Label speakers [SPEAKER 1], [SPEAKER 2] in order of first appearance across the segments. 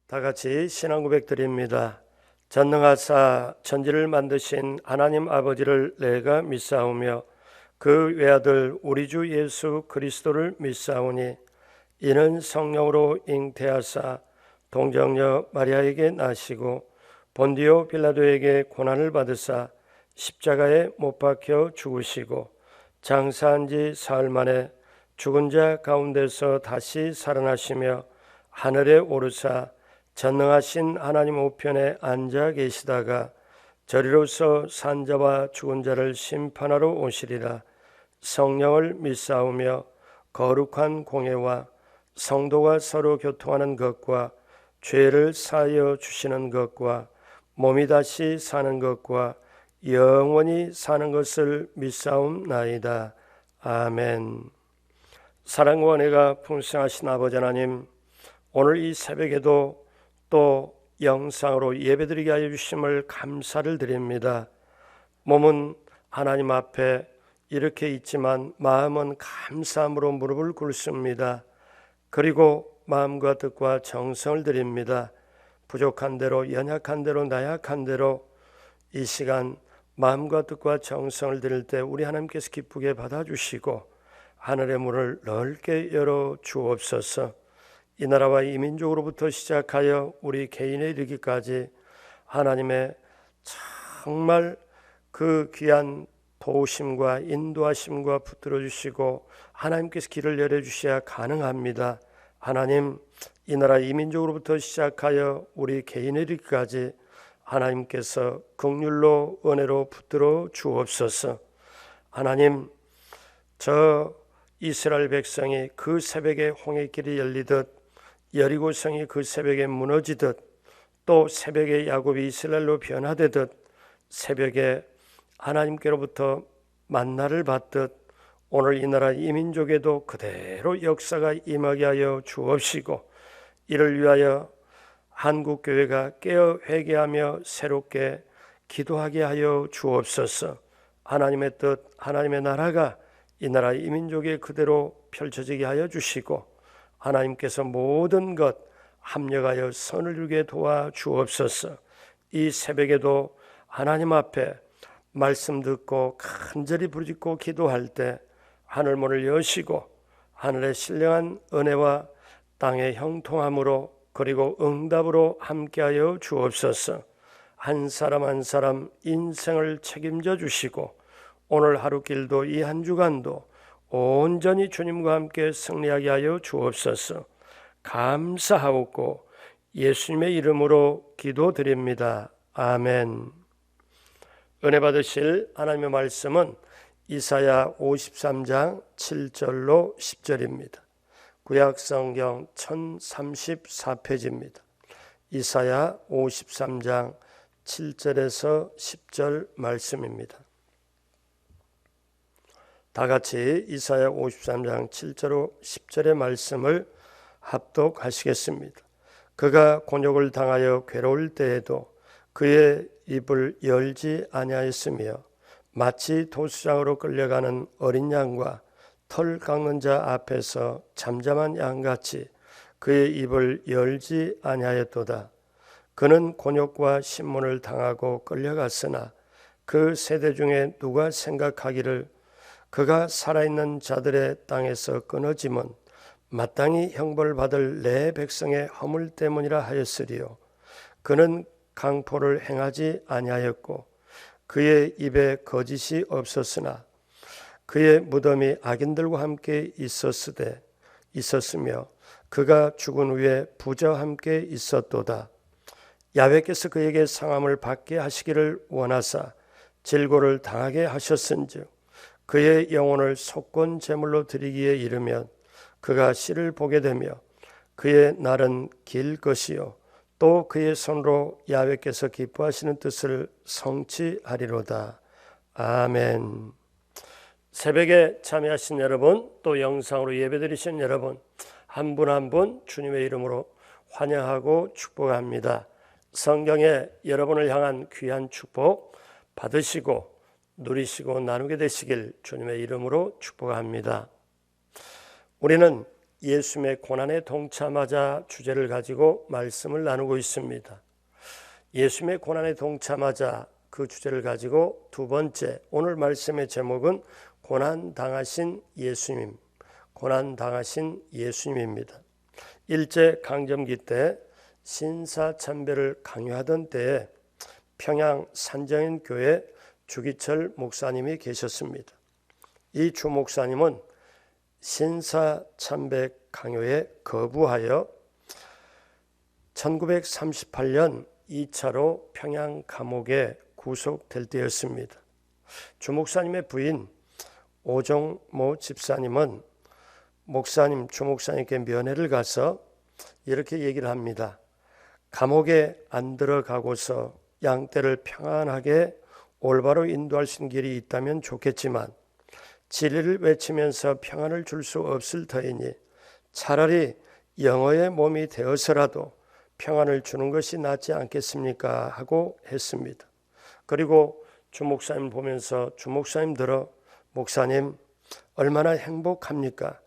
[SPEAKER 1] 다 같이 신앙 고백 드립니다. 전능하사 천지를 만드신 하나님 아버지를 내가 믿사오며 그 외아들 우리 주 예수 그리스도를 믿사오니 이는 성령으로 잉태하사 동정녀 마리아에게 나시고 본디오 빌라도에게 고난을 받으사 십자가에 못 박혀 죽으시고 장사한 지 사흘 만에 죽은 자 가운데서 다시 살아나시며 하늘에 오르사 전능하신 하나님 우편에 앉아 계시다가 저리로서 산 자와 죽은 자를 심판하러 오시리라. 성령을 믿사오며 거룩한 공예와 성도가 서로 교통하는 것과 죄를 사하여 주시는 것과 몸이 다시 사는 것과 영원히 사는 것을 믿사옵나이다. 아멘. 사랑과 은혜가 풍성하신 아버지 하나님, 오늘 이 새벽에도 또 영상으로 예배드리게 하여 주심을 감사를 드립니다. 몸은 하나님 앞에 이렇게 있지만 마음은 감사함으로 무릎을 꿇습니다. 그리고 마음과 뜻과 정성을 드립니다. 부족한 대로, 연약한 대로, 나약한 대로 이 시간 마음과 뜻과 정성을 드릴 때 우리 하나님께서 기쁘게 받아주시고 하늘의 문을 넓게 열어 주옵소서. 이 나라와 이 민족으로부터 시작하여 우리 개인에 이르기까지 하나님의 정말 그 귀한 도우심과 인도하심과 붙들어 주시고 하나님께서 길을 열어주셔야 가능합니다. 하나님, 이 나라 이 민족으로부터 시작하여 우리 개인에 이르기까지 하나님께서 긍휼로 은혜로 붙들어 주옵소서. 하나님, 저 이스라엘 백성이 그 새벽에 홍해길이 열리듯 여리고성이 그 새벽에 무너지듯 또 새벽에 야곱이 이스라엘로 변화되듯 새벽에 하나님께로부터 만나를 받듯 오늘 이 나라 이 민족에도 그대로 역사가 임하게 하여 주옵시고 이를 위하여 한국교회가 깨어 회개하며 새롭게 기도하게 하여 주옵소서. 하나님의 뜻, 하나님의 나라가 이 나라 이 민족에 그대로 펼쳐지게 하여 주시고 하나님께서 모든 것 합력하여 선을 이루게 도와 주옵소서. 이 새벽에도 하나님 앞에 말씀 듣고 간절히 부르짖고 기도할 때 하늘문을 여시고 하늘의 신령한 은혜와 땅의 형통함으로 그리고 응답으로 함께하여 주옵소서. 한 사람 한 사람 인생을 책임져 주시고 오늘 하루 길도 이 한 주간도 온전히 주님과 함께 승리하게 하여 주옵소서. 감사하옵고 예수님의 이름으로 기도드립니다. 아멘. 은혜 받으실 하나님의 말씀은 이사야 53장 7절로 10절입니다. 구약성경 1034페이지입니다. 이사야 53장 7절에서 10절 말씀입니다. 다 같이 이사야 53장 7절로 10절의 말씀을 합독하시겠습니다. 그가 곤욕을 당하여 괴로울 때에도 그의 입을 열지 아니하였으며 마치 도수장으로 끌려가는 어린 양과 털 깎는 자 앞에서 잠잠한 양같이 그의 입을 열지 아니하였도다. 그는 곤욕과 신문을 당하고 끌려갔으나 그 세대 중에 누가 생각하기를 그가 살아있는 자들의 땅에서 끊어짐은 마땅히 형벌 받을 내 백성의 허물 때문이라 하였으리요. 그는 강포를 행하지 아니하였고 그의 입에 거짓이 없었으나 그의 무덤이 악인들과 함께 있었으며 그가 죽은 후에 부자와 함께 있었도다. 야훼께서 그에게 상함을 받게 하시기를 원하사 질고를 당하게 하셨은즉 그의 영혼을 속건 제물로 드리기에 이르면 그가 씨를 보게 되며 그의 날은 길 것이요 또 그의 손으로 야훼께서 기뻐하시는 뜻을 성취하리로다. 아멘. 새벽에 참여하신 여러분, 또 영상으로 예배드리신 여러분, 한 분 한 분 주님의 이름으로 환영하고 축복합니다. 성경에 여러분을 향한 귀한 축복 받으시고 누리시고 나누게 되시길 주님의 이름으로 축복합니다. 우리는 예수님의 고난에 동참하자 주제를 가지고 말씀을 나누고 있습니다. 예수님의 고난에 동참하자 그 주제를 가지고 두 번째, 오늘 말씀의 제목은 고난당하신 예수님, 고난당하신 예수님입니다. 일제 강점기 때 신사참배를 강요하던 때에 평양 산정인 교회 주기철 목사님이 계셨습니다. 이 주 목사님은 신사참배 강요에 거부하여 1938년 2차로 평양 감옥에 구속될 때였습니다. 주 목사님의 부인 오종모 집사님은 주 목사님께 면회를 가서 이렇게 얘기를 합니다. 감옥에 안 들어가고서 양떼를 평안하게 올바로 인도할 수 있는 길이 있다면 좋겠지만 진리를 외치면서 평안을 줄 수 없을 터이니 차라리 영어의 몸이 되어서라도 평안을 주는 것이 낫지 않겠습니까? 하고 했습니다. 그리고 주 목사님 보면서 주 목사님 들어 목사님 얼마나 행복합니까?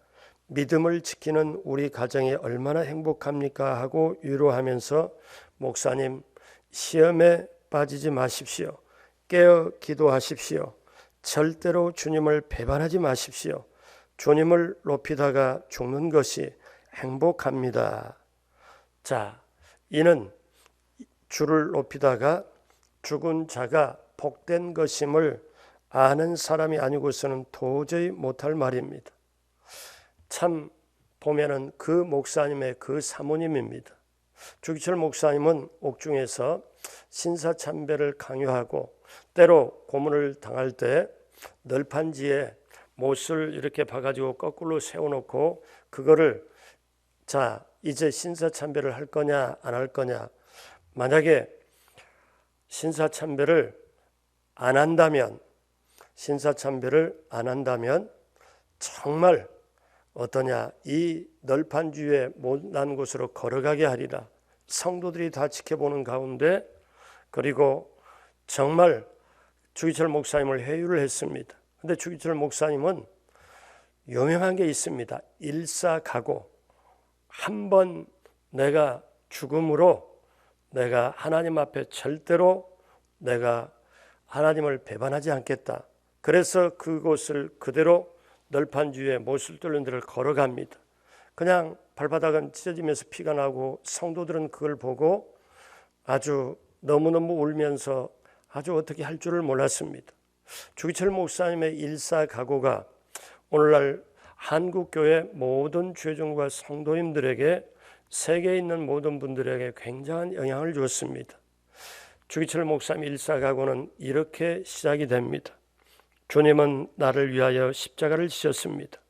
[SPEAKER 1] 믿음을 지키는 우리 가정이 얼마나 행복합니까? 하고 위로하면서 목사님 시험에 빠지지 마십시오. 깨어 기도하십시오. 절대로 주님을 배반하지 마십시오. 주님을 높이다가 죽는 것이 행복합니다. 자, 이는 주를 높이다가 죽은 자가 복된 것임을 아는 사람이 아니고서는 도저히 못할 말입니다. 참 보면은 그 목사님의 그 사모님입니다. 주기철 목사님은 옥중에서 신사참배를 강요하고 때로 고문을 당할 때 널판지에 못을 이렇게 봐가지고 거꾸로 세워놓고 그거를 자 이제 신사참배를 할 거냐 안 할 거냐, 만약에 신사참배를 안 한다면 정말 어떠냐, 이 널판 주위에 못난 곳으로 걸어가게 하리라. 성도들이 다 지켜보는 가운데, 그리고 정말 주기철 목사님을 회유를 했습니다. 근데 주기철 목사님은 유명한 게 있습니다. 일사각오. 한번 내가 죽음으로 내가 하나님 앞에 절대로 내가 하나님을 배반하지 않겠다. 그래서 그곳을 그대로 널판 주위에 못을 뚫는 데를 걸어갑니다. 그냥 발바닥은 찢어지면서 피가 나고 성도들은 그걸 보고 아주 너무너무 울면서 아주 어떻게 할 줄을 몰랐습니다. 주기철 목사님의 일사각오가 오늘날 한국교회 모든 주회종과 성도님들에게 세계에 있는 모든 분들에게 굉장한 영향을 주었습니다. 주기철 목사님 일사각오는 이렇게 시작이 됩니다. 주님은 나를 위하여 십자가를 지셨습니다.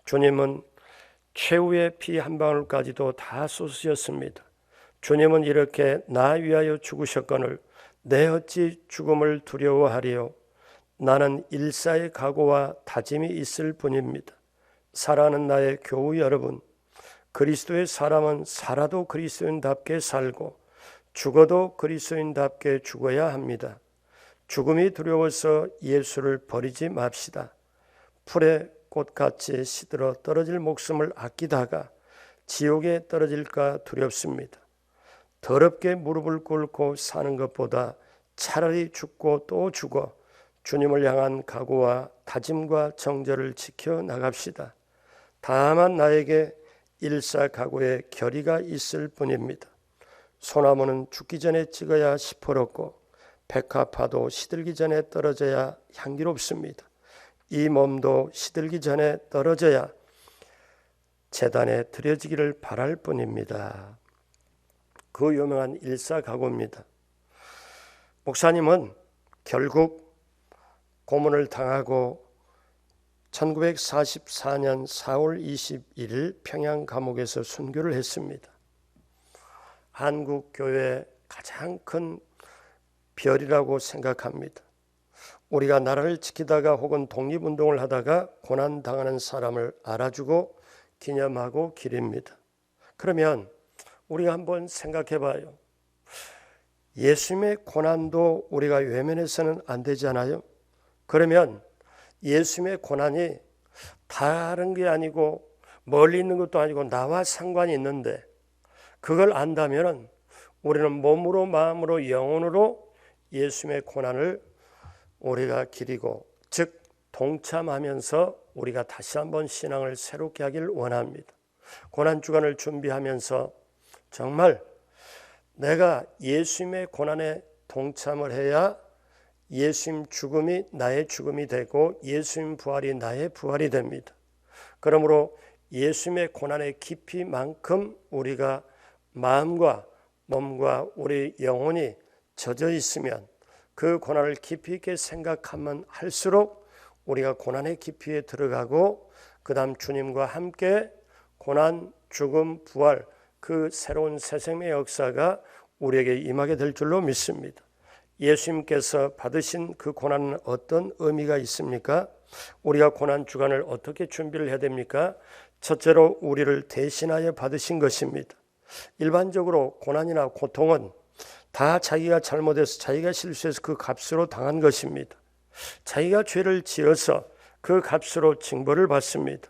[SPEAKER 1] 주님은 최후의 피 한 방울까지도 다 쏟으셨습니다. 주님은 이렇게 나 위하여 죽으셨거늘 내 어찌 죽음을 두려워하리요. 나는 일사의 각오와 다짐이 있을 뿐입니다. 사랑하는 나의 교우 여러분, 그리스도의 사람은 살아도 그리스도인답게 살고 죽어도 그리스도인답게 죽어야 합니다. 죽음이 두려워서 예수를 버리지 맙시다. 풀의 꽃같이 시들어 떨어질 목숨을 아끼다가 지옥에 떨어질까 두렵습니다. 더럽게 무릎을 꿇고 사는 것보다 차라리 죽고 또 죽어 주님을 향한 각오와 다짐과 정절을 지켜 나갑시다. 다만 나에게 일사각오의 결의가 있을 뿐입니다. 소나무는 죽기 전에 찍어야 시퍼렇고 백합화도 시들기 전에 떨어져야 향기롭습니다. 이 몸도 시들기 전에 떨어져야 제단에 드려지기를 바랄 뿐입니다. 그 유명한 일사각오입니다. 목사님은 결국 고문을 당하고 1944년 4월 21일 평양 감옥에서 순교를 했습니다. 한국 교회의 가장 큰 별이라고 생각합니다. 우리가 나라를 지키다가 혹은 독립운동을 하다가 고난당하는 사람을 알아주고 기념하고 기립니다. 그러면 우리가 한번 생각해 봐요. 예수님의 고난도 우리가 외면해서는 안 되잖아요. 그러면 예수님의 고난이 다른 게 아니고 멀리 있는 것도 아니고 나와 상관이 있는데 그걸 안다면 우리는 몸으로 마음으로 영혼으로 예수님의 고난을 우리가 기리고 즉 동참하면서 우리가 다시 한번 신앙을 새롭게 하길 원합니다. 고난주간을 준비하면서 정말 내가 예수님의 고난에 동참을 해야 예수님 죽음이 나의 죽음이 되고 예수님 부활이 나의 부활이 됩니다. 그러므로 예수님의 고난의 깊이만큼 우리가 마음과 몸과 우리 영혼이 젖어 있으면 그 고난을 깊이 있게 생각하면 할수록 우리가 고난의 깊이에 들어가고 그 다음 주님과 함께 고난, 죽음, 부활 그 새로운 새 생명의 역사가 우리에게 임하게 될 줄로 믿습니다. 예수님께서 받으신 그 고난은 어떤 의미가 있습니까? 우리가 고난 주간을 어떻게 준비를 해야 됩니까? 첫째로 우리를 대신하여 받으신 것입니다. 일반적으로 고난이나 고통은 다 자기가 잘못해서 자기가 실수해서 그 값으로 당한 것입니다. 자기가 죄를 지어서 그 값으로 징벌을 받습니다.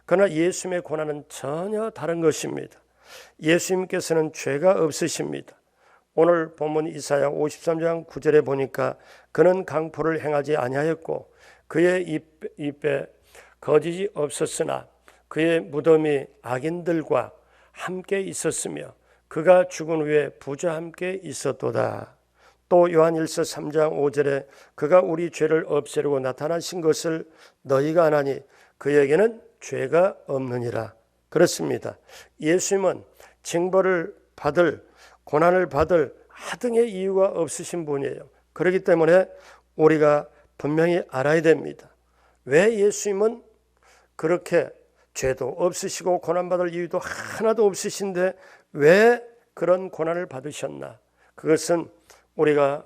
[SPEAKER 1] 그러나 예수님의 고난은 전혀 다른 것입니다. 예수님께서는 죄가 없으십니다. 오늘 본문 이사야 53장 9절에 보니까 그는 강포를 행하지 아니하였고 그의 입에 거짓이 없었으나 그의 무덤이 악인들과 함께 있었으며 그가 죽은 후에 부자와 함께 있었도다. 또 요한일서 3장 5절에 그가 우리 죄를 없애려고 나타나신 것을 너희가 아나니 그에게는 죄가 없느니라. 그렇습니다. 예수님은 징벌을 받을 고난을 받을 하등의 이유가 없으신 분이에요. 그렇기 때문에 우리가 분명히 알아야 됩니다. 왜 예수님은 그렇게 죄도 없으시고 고난받을 이유도 하나도 없으신데 왜 그런 고난을 받으셨나? 그것은 우리가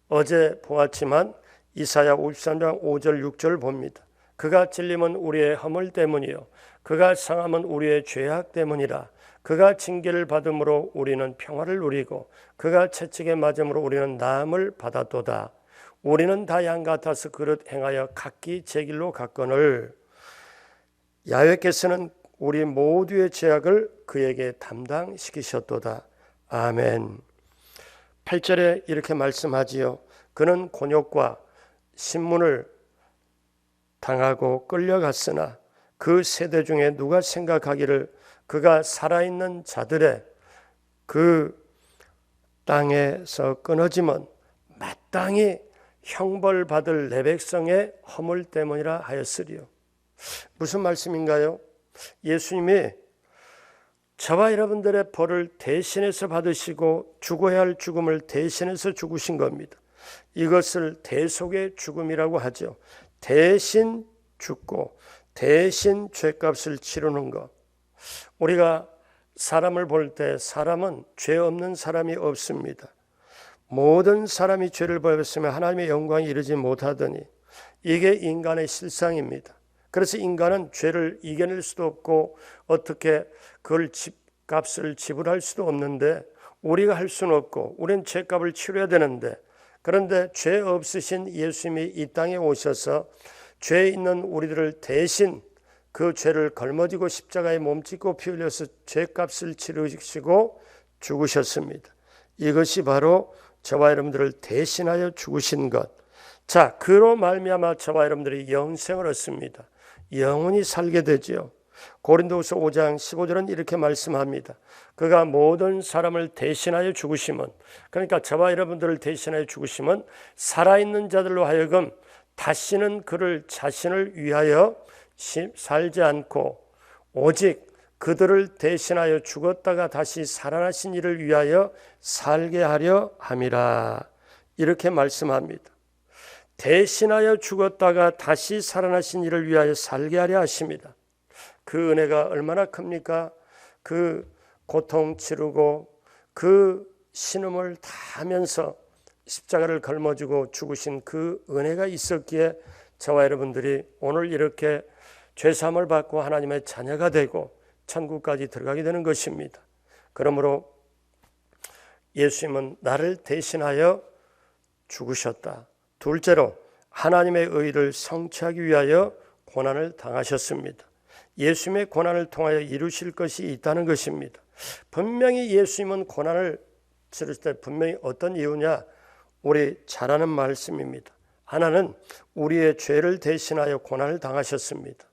[SPEAKER 1] 어제 보았지만 이사야 53장 5절 6절 봅니다. 그가 찔림은 우리의 허물 때문이요 그가 상함은 우리의 죄악 때문이라. 그가 징계를 받음으로 우리는 평화를 누리고 그가 채찍에 맞음으로 우리는 나음을 받았도다. 우리는 다 양 같아서 그릇 행하여 각기 제 길로 갔거늘 야훼께서는 우리 모두의 죄악을 그에게 담당시키셨도다. 아멘. 8절에 이렇게 말씀하지요. 그는 곤욕과 신문을 당하고 끌려갔으나 그 세대 중에 누가 생각하기를 그가 살아있는 자들의 그 땅에서 끊어지면 마땅히 형벌받을 내 백성의 허물 때문이라 하였으리요. 무슨 말씀인가요? 예수님이 저와 여러분들의 벌을 대신해서 받으시고 죽어야 할 죽음을 대신해서 죽으신 겁니다. 이것을 대속의 죽음이라고 하죠. 대신 죽고 대신 죄값을 치르는 것. 우리가 사람을 볼 때 사람은 죄 없는 사람이 없습니다. 모든 사람이 죄를 범했으면 하나님의 영광에 이르지 못하더니 이게 인간의 실상입니다. 그래서 인간은 죄를 이겨낼 수도 없고 어떻게 그걸 값을 지불할 수도 없는데 우리가 할 수는 없고 우리는 죄값을 치러야 되는데 그런데 죄 없으신 예수님이 이 땅에 오셔서 죄 있는 우리들을 대신 그 죄를 걸머지고 십자가에 몸짓고 피 흘려서 죄값을 치르시고 죽으셨습니다. 이것이 바로 저와 여러분들을 대신하여 죽으신 것. 자, 그로 말미암아 저와 여러분들이 영생을 얻습니다. 영원히 살게 되죠. 고린도후서 5장 15절은 이렇게 말씀합니다. 그가 모든 사람을 대신하여 죽으심은, 그러니까 저와 여러분들을 대신하여 죽으심은 살아있는 자들로 하여금 다시는 그를 자신을 위하여 살지 않고 오직 그들을 대신하여 죽었다가 다시 살아나신 이를 위하여 살게 하려 함이라. 이렇게 말씀합니다. 대신하여 죽었다가 다시 살아나신 이를 위하여 살게 하려 하십니다. 그 은혜가 얼마나 큽니까? 그 고통 치르고 그 신음을 다 하면서 십자가를 걸머쥐고 죽으신 그 은혜가 있었기에 저와 여러분들이 오늘 이렇게 죄사함을 받고 하나님의 자녀가 되고 천국까지 들어가게 되는 것입니다. 그러므로 예수님은 나를 대신하여 죽으셨다. 둘째로 하나님의 의를 성취하기 위하여 고난을 당하셨습니다. 예수님의 고난을 통하여 이루실 것이 있다는 것입니다. 분명히 예수님은 고난을 치를 때 분명히 어떤 이유냐? 우리 잘 아는 말씀입니다. 하나는 우리의 죄를 대신하여 고난을 당하셨습니다.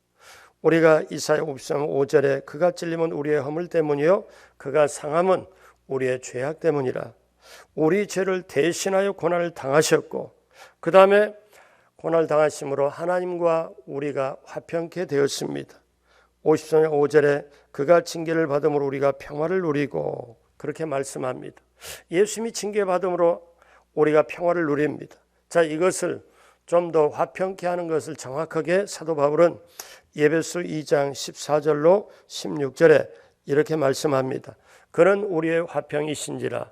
[SPEAKER 1] 우리가 이사야 53장 5절에 그가 찔림은 우리의 허물 때문이요 그가 상함은 우리의 죄악 때문이라. 우리 죄를 대신하여 고난을 당하셨고 그 다음에 고난을 당하심으로 하나님과 우리가 화평케 되었습니다. 53장 5절에 그가 징계를 받음으로 우리가 평화를 누리고 그렇게 말씀합니다. 예수님이 징계받음으로 우리가 평화를 누립니다. 자, 이것을 좀 더 화평케 하는 것을 정확하게 사도 바울은 에베소 2장 14절로 16절에 이렇게 말씀합니다. 그는 우리의 화평이신지라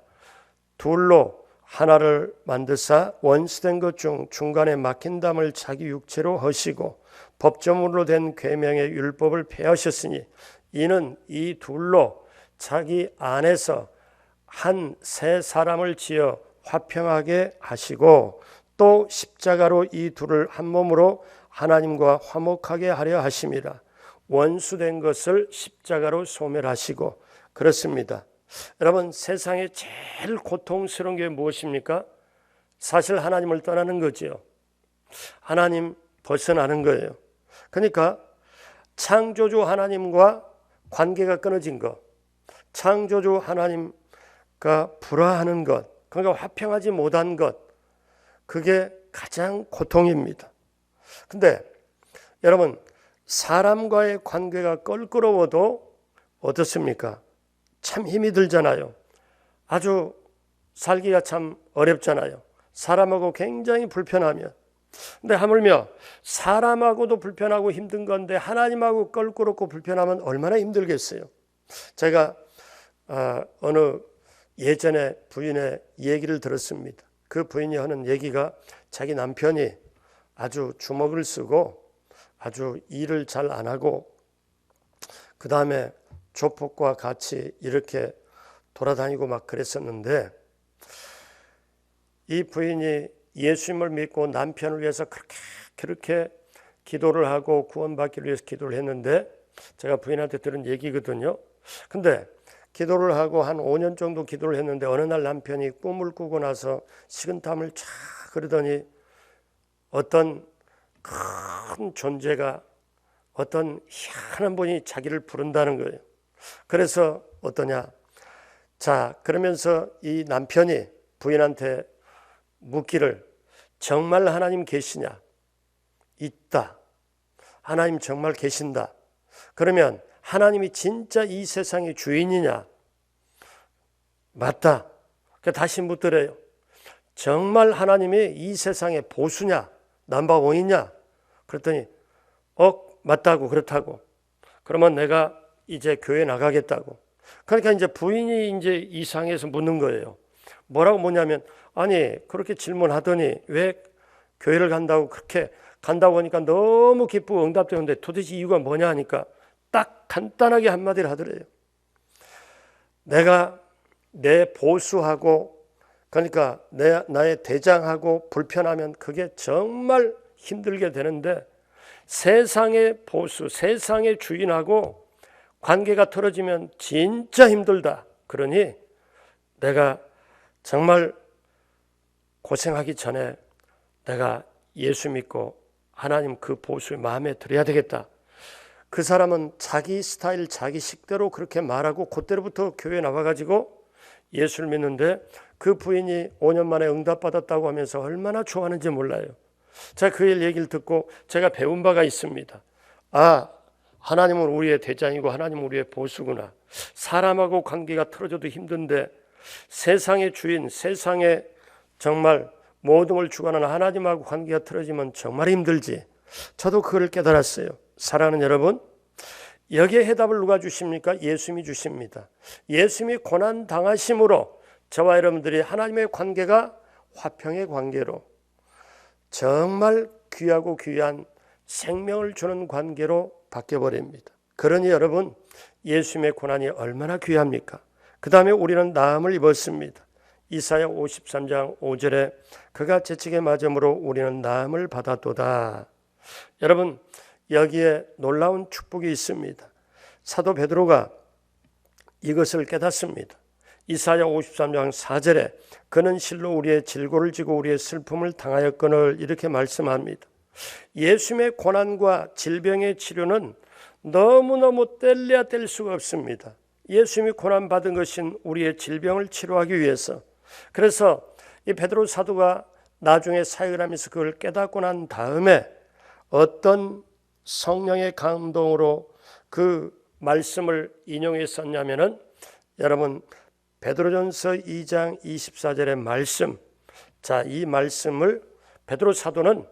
[SPEAKER 1] 둘로 하나를 만드사 원수된 것 중 중간에 막힌 담을 자기 육체로 허시고 법조문으로 된 계명의 율법을 폐하셨으니 이는 이 둘로 자기 안에서 한 새 사람을 지어 화평하게 하시고 또 십자가로 이 둘을 한 몸으로 하나님과 화목하게 하려 하심이라. 원수된 것을 십자가로 소멸하시고 그렇습니다. 여러분, 세상에 제일 고통스러운 게 무엇입니까? 사실 하나님을 떠나는 거지요. 하나님 벗어나는 거예요. 그러니까 창조주 하나님과 관계가 끊어진 것, 창조주 하나님과 불화하는 것, 그러니까 화평하지 못한 것, 그게 가장 고통입니다. 근데 여러분, 사람과의 관계가 껄끄러워도 어떻습니까? 참 힘이 들잖아요. 아주 살기가 참 어렵잖아요. 사람하고 굉장히 불편하면. 근데 하물며 사람하고도 불편하고 힘든 건데 하나님하고 껄끄럽고 불편하면 얼마나 힘들겠어요. 제가 어느 예전에 부인의 얘기를 들었습니다. 그 부인이 하는 얘기가 자기 남편이 아주 주먹을 쓰고 아주 일을 잘 안 하고 그 다음에 조폭과 같이 이렇게 돌아다니고 막 그랬었는데 이 부인이 예수님을 믿고 남편을 위해서 그렇게 기도를 하고 구원받기를 위해서 기도를 했는데 제가 부인한테 들은 얘기거든요. 근데 기도를 하고 한 5년 정도 기도를 했는데 어느 날 남편이 꿈을 꾸고 나서 식은땀을 쫙 흐르더니 어떤 큰 존재가 어떤 희한한 분이 자기를 부른다는 거예요. 그래서 어떠냐? 자, 그러면서 이 남편이 부인한테 묻기를 정말 하나님 계시냐? 있다. 하나님 정말 계신다. 그러면 하나님이 진짜 이 세상의 주인이냐? 맞다. 다시 묻더래요. 정말 하나님이 이 세상의 보수냐? 넘버원이냐? 그랬더니 맞다고 그렇다고. 그러면 내가 이제 교회 나가겠다고. 그러니까 이제 부인이 이제 이상해서 묻는 거예요. 뭐라고 묻냐면 아니 그렇게 질문하더니 왜 교회를 간다고 그렇게 간다고 하니까 너무 기쁘고 응답되는데 도대체 이유가 뭐냐 하니까 딱 간단하게 한마디를 하더래요. 내가 내 보수하고 그러니까 나의 대장하고 불편하면 그게 정말 힘들게 되는데 세상의 보수, 세상의 주인하고 관계가 틀어지면 진짜 힘들다. 그러니 내가 정말 고생하기 전에 내가 예수 믿고 하나님 그 보수 마음에 들어야 되겠다. 그 사람은 자기 스타일, 자기 식대로 그렇게 말하고 그때로부터 교회에 나와가지고 예수를 믿는데 그 부인이 5년 만에 응답받았다고 하면서 얼마나 좋아하는지 몰라요. 제가 그 얘기를 듣고 제가 배운 바가 있습니다. 아, 하나님은 우리의 대장이고 하나님은 우리의 보수구나. 사람하고 관계가 틀어져도 힘든데 세상의 주인, 세상에 정말 모든 걸 주관하는 하나님하고 관계가 틀어지면 정말 힘들지. 저도 그걸 깨달았어요. 사랑하는 여러분, 여기에 해답을 누가 주십니까? 예수님이 주십니다. 예수님이 고난 당하심으로 저와 여러분들이 하나님의 관계가 화평의 관계로 정말 귀하고 귀한 생명을 주는 관계로 바뀌어버립니다. 그러니 여러분, 예수님의 고난이 얼마나 귀합니까? 그 다음에 우리는 나음을 입었습니다. 이사야 53장 5절에 그가 채찍에 맞음으로 우리는 나음을 받았도다. 여러분, 여기에 놀라운 축복이 있습니다. 사도 베드로가 이것을 깨닫습니다. 이사야 53장 4절에 그는 실로 우리의 질고를 지고 우리의 슬픔을 당하였거늘 이렇게 말씀합니다. 예수님의 고난과 질병의 치료는 너무너무 뗄래야 뗄 수가 없습니다. 예수님이 고난받은 것인 우리의 질병을 치료하기 위해서. 그래서 이 베드로 사도가 나중에 사역을 하면서 그걸 깨닫고 난 다음에 어떤 성령의 감동으로 그 말씀을 인용했었냐면은 여러분 베드로전서 2장 24절의 말씀, 자, 이 말씀을 베드로 사도는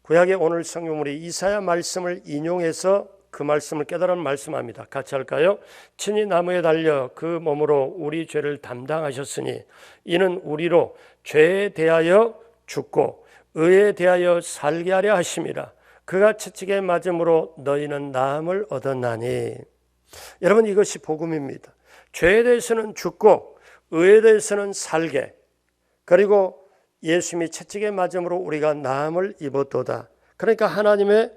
[SPEAKER 1] 구약의 오늘 성경물이 이사야 말씀을 인용해서 그 말씀을 깨달은 말씀합니다. 같이 할까요? 친히 나무에 달려 그 몸으로 우리 죄를 담당하셨으니 이는 우리로 죄에 대하여 죽고 의에 대하여 살게 하려 하심이라. 그가 채찍에 맞음으로 너희는 나음을 얻었나니. 여러분 이것이 복음입니다. 죄에 대해서는 죽고 의에 대해서는 살게, 그리고 예수님이 채찍에 맞음으로 우리가 나음을 입었도다. 그러니까 하나님의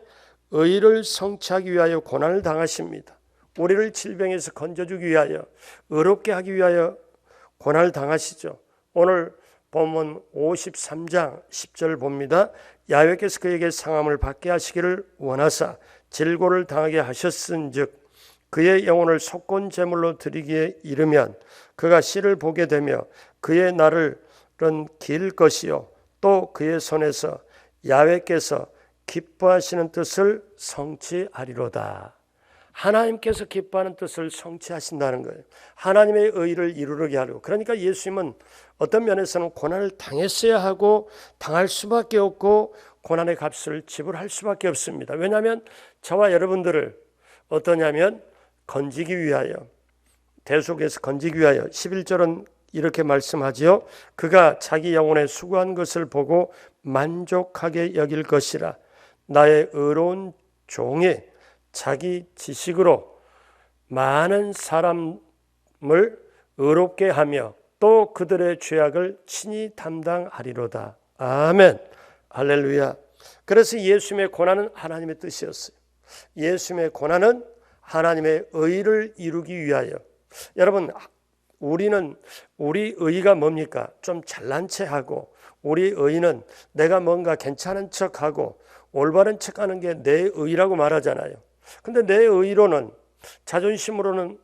[SPEAKER 1] 의를 성취하기 위하여 고난을 당하십니다. 우리를 질병에서 건져주기 위하여, 의롭게 하기 위하여 고난을 당하시죠. 오늘 본문 53장 10절 봅니다. 야훼께서 그에게 상함을 받게 하시기를 원하사 질고를 당하게 하셨은즉 그의 영혼을 속건 제물로 드리기에 이르면 그가 씨를 보게 되며 그의 날은 길 것이요 또 그의 손에서 야훼께서 기뻐하시는 뜻을 성취하리로다. 하나님께서 기뻐하는 뜻을 성취하신다는 거예요. 하나님의 의를 이루게 하려고. 그러니까 예수님은 어떤 면에서는 고난을 당했어야 하고 당할 수밖에 없고 고난의 값을 지불할 수밖에 없습니다. 왜냐하면 저와 여러분들을 어떠냐면 건지기 위하여, 대속에서 건지기 위하여. 11절은 이렇게 말씀하지요. 그가 자기 영혼에 수고한 것을 보고 만족하게 여길 것이라. 나의 의로운 종이 자기 지식으로 많은 사람을 의롭게 하며 또 그들의 죄악을 친히 담당하리로다. 아멘. 할렐루야. 그래서 예수님의 고난은 하나님의 뜻이었어요. 예수님의 고난은 하나님의 의를 이루기 위하여. 여러분, 우리 의가 뭡니까? 좀 잘난 체하고, 우리 의는 내가 뭔가 괜찮은 척하고 올바른 척하는 게 내 의라고 말하잖아요. 근데 내 의로는, 자존심으로는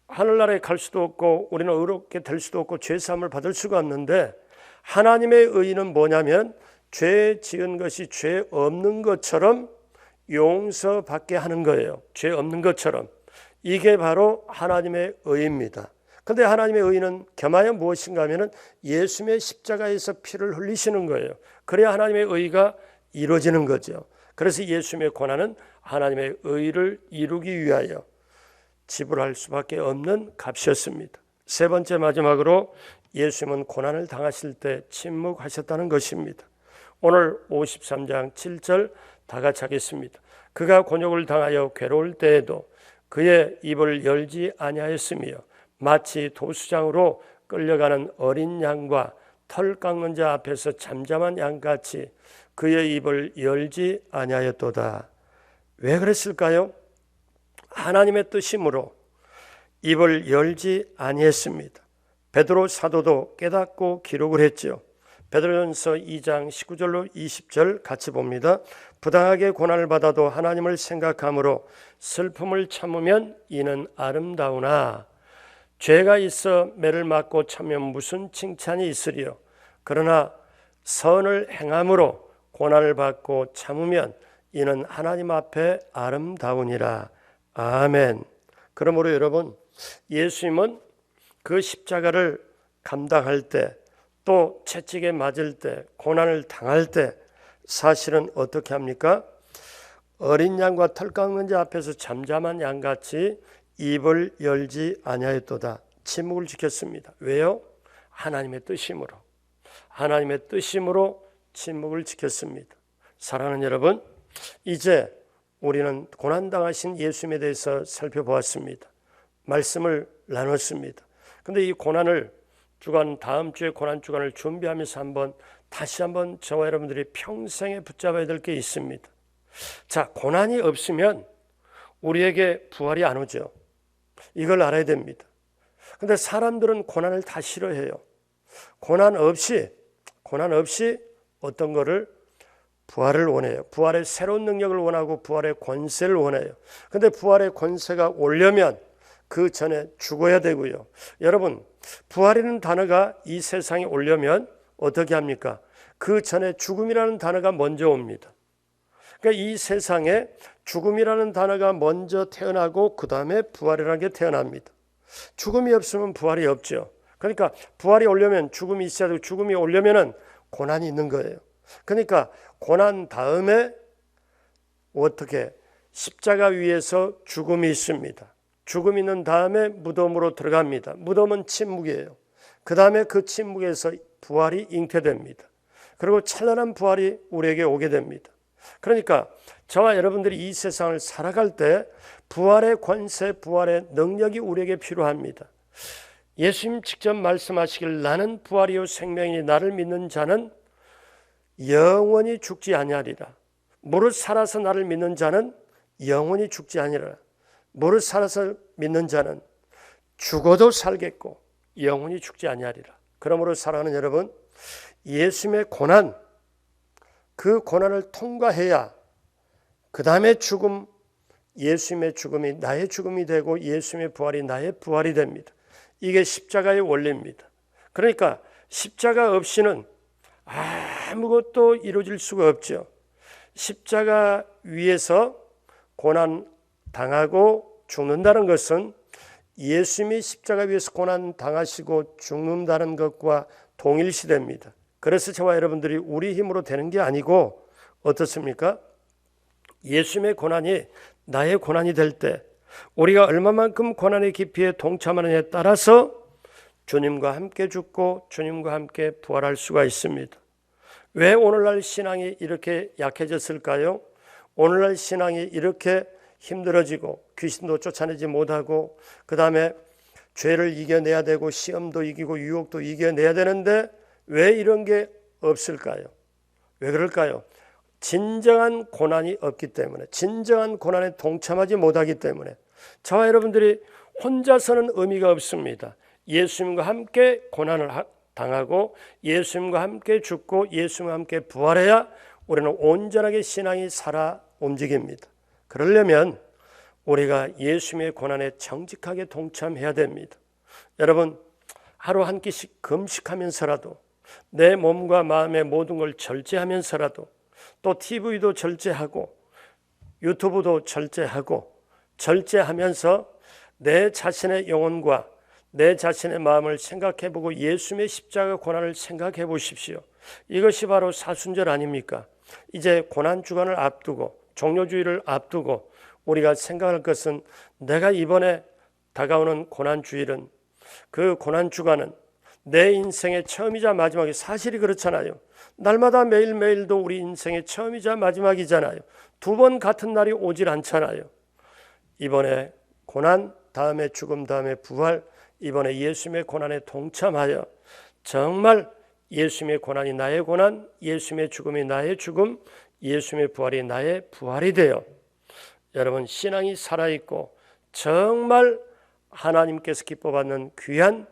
[SPEAKER 1] 하늘나라에 갈 수도 없고 우리는 의롭게 될 수도 없고 죄사함을 받을 수가 없는데, 하나님의 의는 뭐냐면 죄 지은 것이 죄 없는 것처럼 용서받게 하는 거예요. 죄 없는 것처럼. 이게 바로 하나님의 의입니다. 그런데 하나님의 의는 겸하여 무엇인가 하면 예수님의 십자가에서 피를 흘리시는 거예요. 그래야 하나님의 의가 이루어지는 거죠. 그래서 예수님의 고난은 하나님의 의를 이루기 위하여 지불할 수밖에 없는 값이었습니다. 세 번째, 마지막으로 예수님은 고난을 당하실 때 침묵하셨다는 것입니다. 오늘 53장 7절 다 같이 하겠습니다. 그가 곤욕을 당하여 괴로울 때에도 그의 입을 열지 아니하였으며 마치 도수장으로 끌려가는 어린 양과 털 깎는 자 앞에서 잠잠한 양같이 그의 입을 열지 아니하였도다. 왜 그랬을까요? 하나님의 뜻이므로 입을 열지 아니했습니다. 베드로 사도도 깨닫고 기록을 했죠. 베드로전서 2장 19절로 20절 같이 봅니다. 부당하게 고난을 받아도 하나님을 생각함으로 슬픔을 참으면 이는 아름다우나 죄가 있어 매를 맞고 참으면 무슨 칭찬이 있으리요. 그러나 선을 행함으로 고난을 받고 참으면 이는 하나님 앞에 아름다우니라. 아멘. 그러므로 여러분, 예수님은 그 십자가를 감당할 때, 또 채찍에 맞을 때, 고난을 당할 때 사실은 어떻게 합니까? 어린 양과 털 깎는 자 앞에서 잠잠한 양같이 입을 열지 아니하였도다. 침묵을 지켰습니다. 왜요? 하나님의 뜻이므로. 하나님의 뜻이므로 침묵을 지켰습니다. 사랑하는 여러분, 이제 우리는 고난당하신 예수님에 대해서 살펴보았습니다. 말씀을 나눴습니다. 그런데 이 고난을 다음 주에 고난 주간을 준비하면서 다시 한번 저와 여러분들이 평생에 붙잡아야 될 게 있습니다. 자, 고난이 없으면 우리에게 부활이 안 오죠. 이걸 알아야 됩니다. 근데 사람들은 고난을 다 싫어해요. 고난 없이 어떤 거를 부활을 원해요. 부활의 새로운 능력을 원하고 부활의 권세를 원해요. 근데 부활의 권세가 오려면 그 전에 죽어야 되고요. 여러분, 부활이라는 단어가 이 세상에 오려면 어떻게 합니까? 그 전에 죽음이라는 단어가 먼저 옵니다. 그러니까 이 세상에 죽음이라는 단어가 먼저 태어나고 그 다음에 부활이라는 게 태어납니다. 죽음이 없으면 부활이 없죠. 그러니까 부활이 오려면 죽음이 있어야 되고 죽음이 오려면은 고난이 있는 거예요. 그러니까 고난 다음에 어떻게 십자가 위에서 죽음이 있습니다. 죽음이 있는 다음에 무덤으로 들어갑니다. 무덤은 침묵이에요. 그 다음에 그 침묵에서 부활이 잉태됩니다. 그리고 찬란한 부활이 우리에게 오게 됩니다. 그러니까 저와 여러분들이 이 세상을 살아갈 때 부활의 권세, 부활의 능력이 우리에게 필요합니다. 예수님 직접 말씀하시길 나는 부활이요 생명이니 나를 믿는 자는 영원히 죽지 아니하리라. 무릇 살아서 나를 믿는 자는 영원히 죽지 아니하리라. 무릇 살아서 믿는 자는 죽어도 살겠고 영원히 죽지 아니하리라. 그러므로 사랑하는 여러분, 예수님의 고난, 그 고난을 통과해야 그 다음에 죽음, 예수님의 죽음이 나의 죽음이 되고 예수님의 부활이 나의 부활이 됩니다. 이게 십자가의 원리입니다. 그러니까 십자가 없이는 아무것도 이루어질 수가 없죠. 십자가 위에서 고난 당하고 죽는다는 것은 예수님이 십자가 위에서 고난 당하시고 죽는다는 것과 동일시됩니다. 그래서 저와 여러분들이 우리 힘으로 되는 게 아니고 어떻습니까? 예수님의 고난이 나의 고난이 될 때 우리가 얼마만큼 고난의 깊이에 동참하느냐에 따라서 주님과 함께 죽고 주님과 함께 부활할 수가 있습니다. 왜 오늘날 신앙이 이렇게 약해졌을까요? 오늘날 신앙이 이렇게 힘들어지고 귀신도 쫓아내지 못하고 그 다음에 죄를 이겨내야 되고 시험도 이기고 유혹도 이겨내야 되는데 왜 이런 게 없을까요? 왜 그럴까요? 진정한 고난이 없기 때문에, 진정한 고난에 동참하지 못하기 때문에. 저와 여러분들이 혼자서는 의미가 없습니다. 예수님과 함께 고난을 당하고 예수님과 함께 죽고 예수님과 함께 부활해야 우리는 온전하게 신앙이 살아 움직입니다. 그러려면 우리가 예수님의 고난에 정직하게 동참해야 됩니다. 여러분, 하루 한 끼씩 금식하면서라도 내 몸과 마음의 모든 걸 절제하면서라도 또 TV도 절제하고 유튜브도 절제하면서 내 자신의 영혼과 내 자신의 마음을 생각해보고 예수님의 십자가 고난을 생각해 보십시오. 이것이 바로 사순절 아닙니까? 이제 고난주간을 앞두고 종료주의를 앞두고 우리가 생각할 것은 내가 이번에 다가오는 고난주일은 그 고난주간은 내 인생의 처음이자 마지막이 사실이 그렇잖아요. 날마다 매일매일도 우리 인생의 처음이자 마지막이잖아요. 두 번 같은 날이 오질 않잖아요. 이번에 고난, 다음에 죽음, 다음에 부활, 이번에 예수님의 고난에 동참하여 정말 예수님의 고난이 나의 고난, 예수님의 죽음이 나의 죽음, 예수님의 부활이 나의 부활이 되어 여러분 신앙이 살아있고 정말 하나님께서 기뻐받는 귀한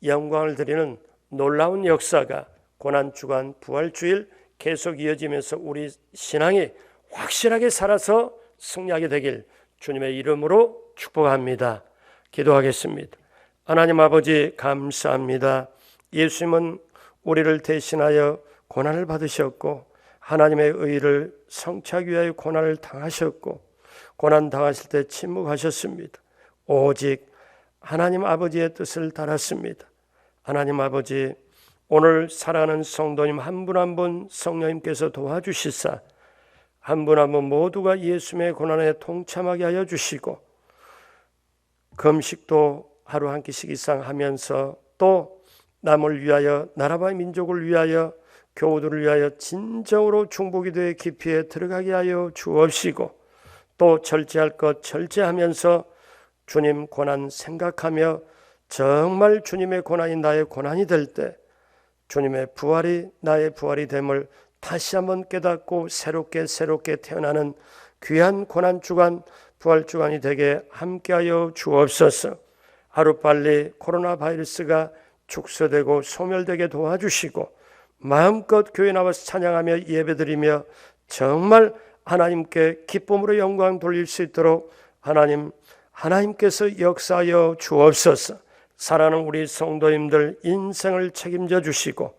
[SPEAKER 1] 영광을 드리는 놀라운 역사가 고난주간 부활주일 계속 이어지면서 우리 신앙이 확실하게 살아서 승리하게 되길 주님의 이름으로 축복합니다. 기도하겠습니다. 하나님 아버지 감사합니다. 예수님은 우리를 대신하여 고난을 받으셨고 하나님의 의를 성취하기 위하여 고난을 당하셨고 고난 당하실 때 침묵하셨습니다. 오직 하나님 아버지의 뜻을 따랐습니다. 하나님 아버지, 오늘 살아가는 성도님 한 분 한 분 성령님께서 도와주시사 한 분 한 분 모두가 예수님의 고난에 동참하게 하여 주시고 금식도 하루 한 끼씩 이상 하면서 또 남을 위하여 나라와 민족을 위하여 교우들을 위하여 진정으로 중보기도의 깊이에 들어가게 하여 주옵시고 또 절제할 것 절제하면서 주님 고난 생각하며 정말 주님의 고난이 나의 고난이 될 때 주님의 부활이 나의 부활이 됨을 다시 한번 깨닫고 새롭게 태어나는 귀한 고난주간, 부활주간이 되게 함께하여 주옵소서. 하루빨리 코로나 바이러스가 축소되고 소멸되게 도와주시고 마음껏 교회 나와서 찬양하며 예배드리며 정말 하나님께 기쁨으로 영광 돌릴 수 있도록 하나님께서 역사하여 주옵소서. 사랑하는 우리 성도님들 인생을 책임져 주시고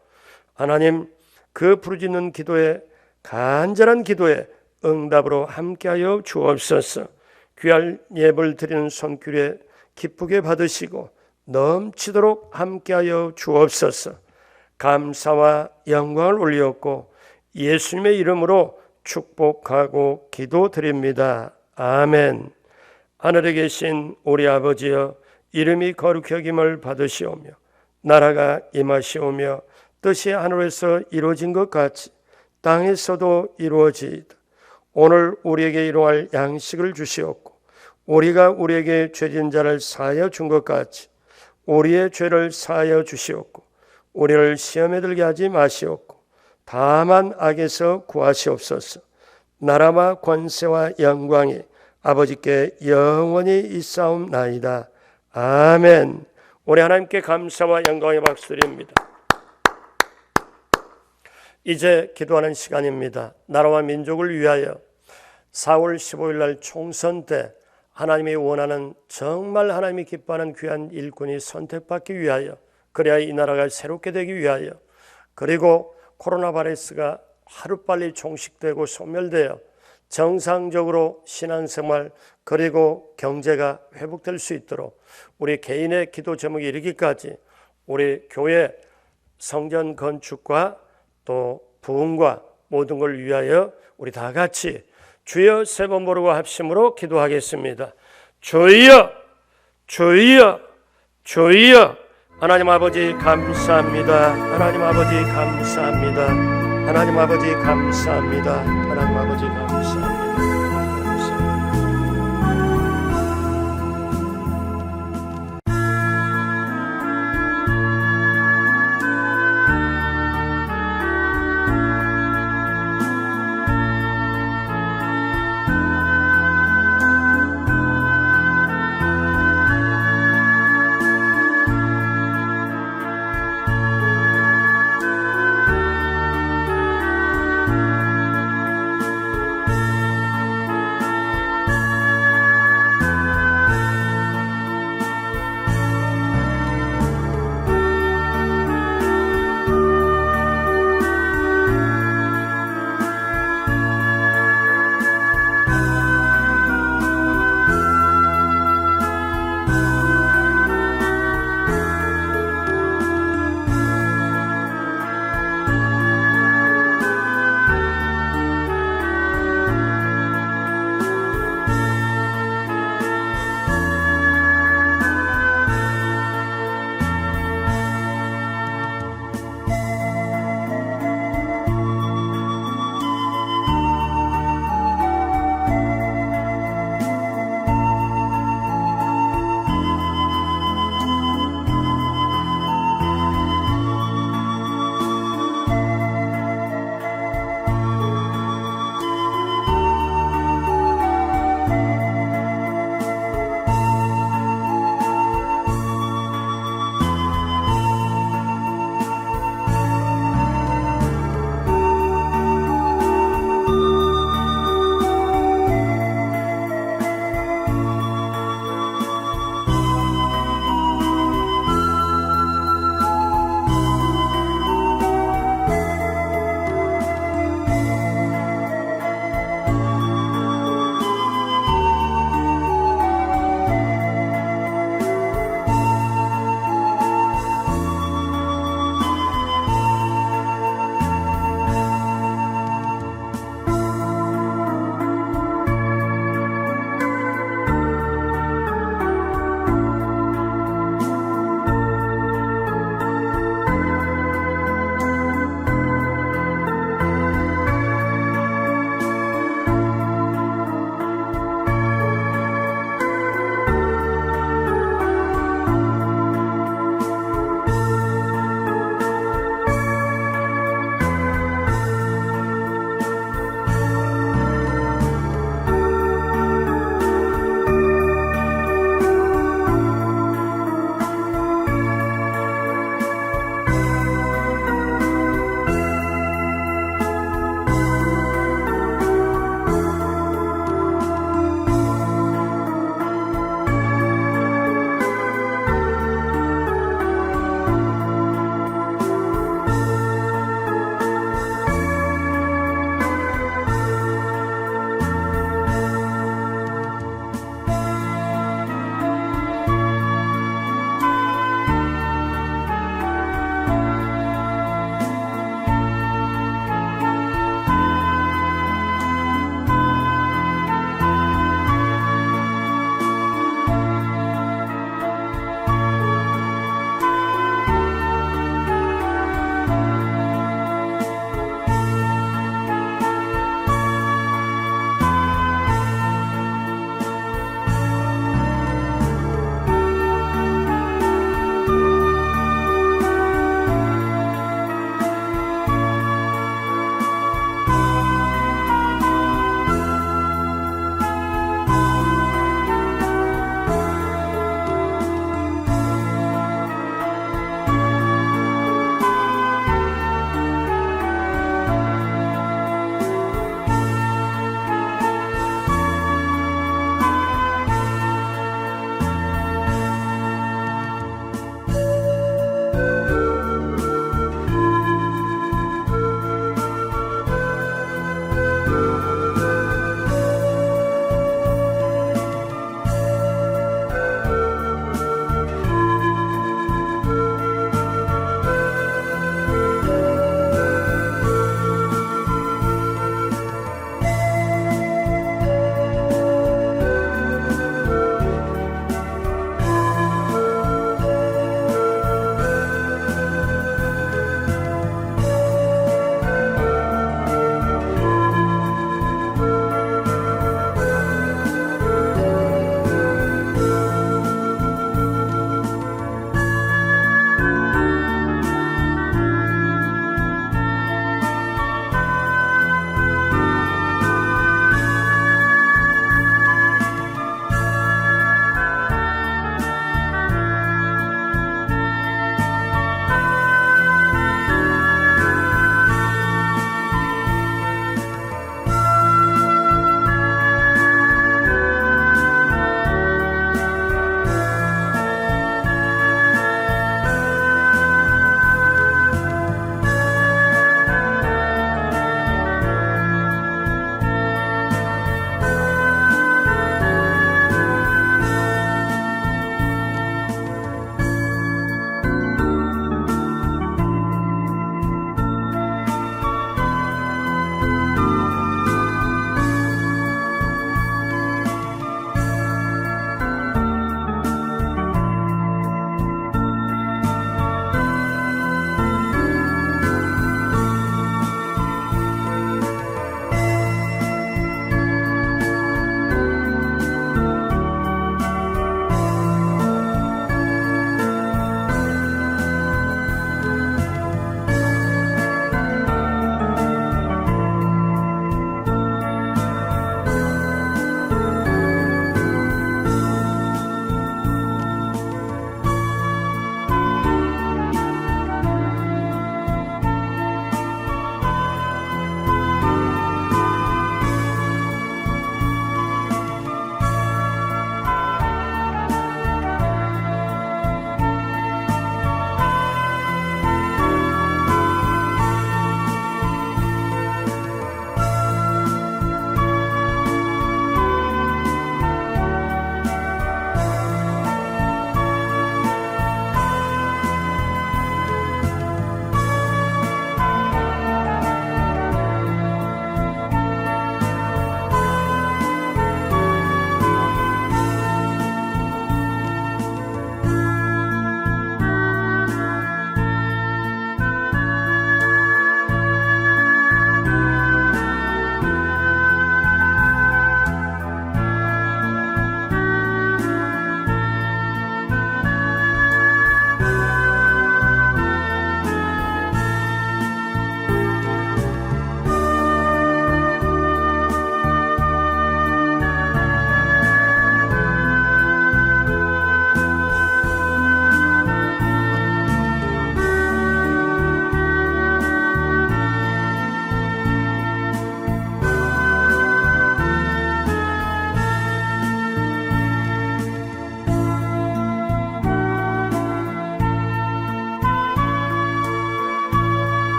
[SPEAKER 1] 하나님 그 부르짖는 기도에 간절한 기도에 응답으로 함께하여 주옵소서. 귀한 예배를 드리는 손길에 기쁘게 받으시고 넘치도록 함께하여 주옵소서. 감사와 영광을 올리었고 예수님의 이름으로 축복하고 기도드립니다. 아멘. 하늘에 계신 우리 아버지여, 이름이 거룩히 여김을 받으시오며 나라가 임하시오며 뜻이 하늘에서 이루어진 것 같이 땅에서도 이루어지이다. 오늘 우리에게 일용할 양식을 주시옵고 우리가 우리에게 죄진 자를 사하여 준 것 같이 우리의 죄를 사하여 주시옵고 우리를 시험에 들게 하지 마시옵고 다만 악에서 구하시옵소서. 나라와 권세와 영광이 아버지께 영원히 있사옵나이다. 아멘. 우리 하나님께 감사와 영광의 박수드립니다. 이제 기도하는 시간입니다. 나라와 민족을 위하여 4월 15일 날 총선 때 하나님이 원하는, 정말 하나님이 기뻐하는 귀한 일꾼이 선택받기 위하여, 그래야 이 나라가 새롭게 되기 위하여, 그리고 코로나 바이러스가 하루빨리 종식되고 소멸되어 정상적으로 신앙생활 그리고 경제가 회복될 수 있도록 우리 개인의 기도 제목이 이르기까지 우리 교회 성전 건축과 또 부흥과 모든 걸 위하여 우리 다 같이 주여 세 번 부르고 합심으로 기도하겠습니다. 주여, 주여, 주여. 하나님 아버지 감사합니다. 하나님 아버지 감사합니다. 하나님 아버지 감사합니다. 하나님 아버지